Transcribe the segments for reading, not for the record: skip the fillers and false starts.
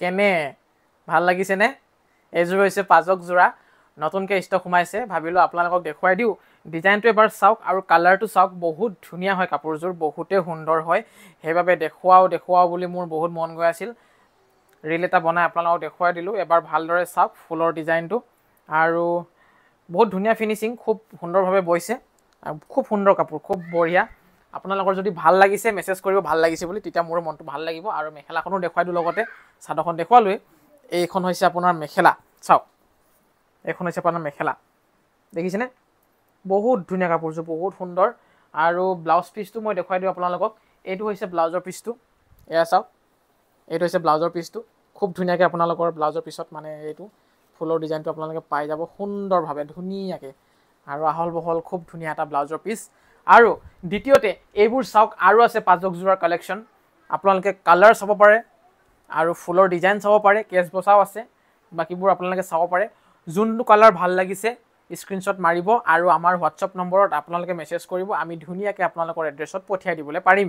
কেনে ভাল লাগিছে নে এইযোৰ হৈছে পাজক যোৰা নতুনকৈ ষ্টক সোমাইছে ভাবিলোঁ আপোনালোকক দেখুৱাই দিওঁ ডিজাইনটো এবাৰ চাওক আৰু কালাৰটো চাওক বহুত ধুনীয়া হয় কাপোৰযোৰ বহুতেই সুন্দৰ হয় সেইবাবে দেখুৱাও বুলি মোৰ বহুত মন গৈ আছিল ৰিল এটা বনাই আপোনালোকক দেখুৱাই দিলোঁ এবাৰ ভালদৰে চাওক ফুলৰ ডিজাইনটো আৰু বহুত ধুনীয়া ফিনিচিং খুব সুন্দৰভাৱে বৈছে খুব সুন্দৰ কাপোৰ খুব বঢ়িয়া আপোনালোকৰ যদি ভাল লাগিছে মেছেজ কৰিব ভাল লাগিছে বুলি তেতিয়া মোৰ মনটো ভাল লাগিব আৰু মেখেলাখনো দেখুৱাই দিওঁ লগতে চাদৰখন দেখুৱালোৱে এইখন হৈছে আপোনাৰ মেখেলা চাওক এইখন হৈছে আপোনাৰ মেখেলা দেখিছেনে বহুত ধুনীয়া কাপোৰযোৰ বহুত সুন্দৰ আৰু ব্লাউজ পিচটো মই দেখুৱাই দিওঁ আপোনালোকক এইটো হৈছে ব্লাউজৰ পিচটো এয়া চাওক এইটো হৈছে ব্লাউজৰ পিচটো খুব ধুনীয়াকৈ আপোনালোকৰ ব্লাউজৰ পিছত মানে এইটো ফুলৰ ডিজাইনটো আপোনালোকে পাই যাব সুন্দৰভাৱে ধুনীয়াকৈ আৰু আহল বহল খুব ধুনীয়া এটা ব্লাউজৰ পিচ আৰু দ্বিতীয়তে এইবোৰ চাওক আৰু আছে পাজক যোৰাৰ কালেকশ্যন আপোনালোকে কালাৰ চাব পাৰে আৰু ফুলৰ ডিজাইন চাব পাৰে কেছ বচাও আছে বাকিবোৰ আপোনালোকে চাব পাৰে যোনটো কালাৰ ভাল লাগিছে স্ক্ৰীনশ্বট মাৰিব আৰু আমাৰ হোৱাটছআপ নম্বৰত আপোনালোকে মেছেজ কৰিব আমি ধুনীয়াকৈ আপোনালোকৰ এড্ৰেছত পঠিয়াই দিবলৈ পাৰিম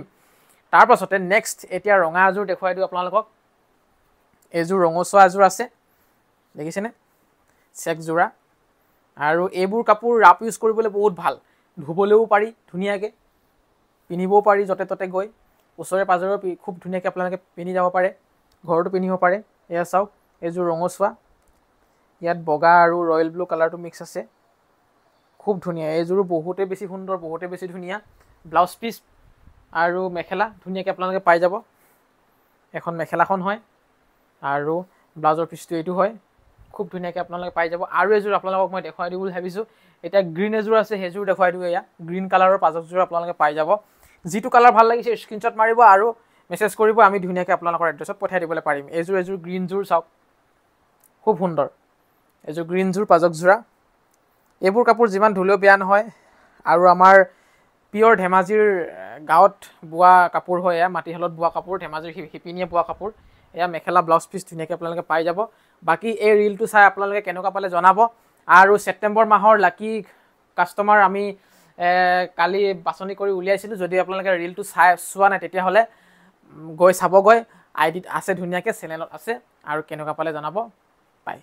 তাৰ পাছতে নেক্সট এতিয়া ৰঙা এযোৰ দেখুৱাই দিওঁ আপোনালোকক এইযোৰ ৰঙচুৱা এযোৰ আছে দেখিছেনে চেক যোৰা আৰু এইবোৰ কাপোৰ ৰাপ ইউজ কৰিবলৈ বহুত ভাল ধুবলৈও পাৰি ধুনীয়াকৈ পিন্ধিবও পাৰি য'তে ত'তে গৈ ওচৰে পাজৰেও খুব ধুনীয়াকৈ আপোনালোকে পিন্ধি যাব পাৰে ঘৰতো পিন্ধিব পাৰে এয়া চাওক এইযোৰ ৰঙচুৱা ইয়াত বগা আৰু ৰয়েল ব্লু কালাৰটো মিক্স আছে খুব ধুনীয়া এইযোৰো বহুতেই বেছি সুন্দৰ বহুতেই বেছি ধুনীয়া ব্লাউজ পিচ আৰু মেখেলা ধুনীয়াকৈ আপোনালোকে পাই যাব এখন মেখেলাখন হয় আৰু ব্লাউজৰ পিচটো এইটো হয় খুব ধুনীয়াকৈ আপোনালোকে পাই যাব আৰু এযোৰ আপোনালোকক মই দেখুৱাই দিওঁ বুলি ভাবিছোঁ এতিয়া গ্ৰীণ এযোৰ আছে সেইযোৰ দেখুৱাই দিওঁ এয়া গ্ৰীণ কালাৰৰ পাজকযোৰ আপোনালোকে পাই যাব যিটো কালাৰ ভাল লাগিছে স্ক্ৰীনশ্বট মাৰিব আৰু মেছেজ কৰিব আমি ধুনীয়াকৈ আপোনালোকৰ এড্ৰেছত পঠিয়াই দিবলৈ পাৰিম এইযোৰ গ্ৰীণযোৰ চাওক খুব সুন্দৰ এইযোৰ গ্ৰীণযোৰ পাজকযোৰা এইবোৰ কাপোৰ যিমান ধুলেও বেয়া নহয় আৰু আমাৰ পিয়ৰ ধেমাজিৰ গাঁৱত বোৱা কাপোৰ হয় এয়া মাটিশালত বোৱা কাপোৰ ধেমাজিৰ শিপিনীয়ে বোৱা কাপোৰ এয়া মেখেলা ব্লাউজ পিচ ধুনীয়াকৈ আপোনালোকে পাই যাব বাকী এই ৰিলটো চাই আপোনালোকে কেনেকুৱা পালে জনাব আৰু ছেপ্টেম্বৰ মাহৰ লাকি কাষ্টমাৰ আমি কালি বাছনি কৰি উলিয়াইছিলোঁ যদি আপোনালোকে ৰিলটো চোৱা নাই তেতিয়াহ'লে গৈ চাবগৈ আইডিত আছে ধুনীয়াকৈ চেনেলত আছে আৰু কেনেকুৱা পালে জনাব বাই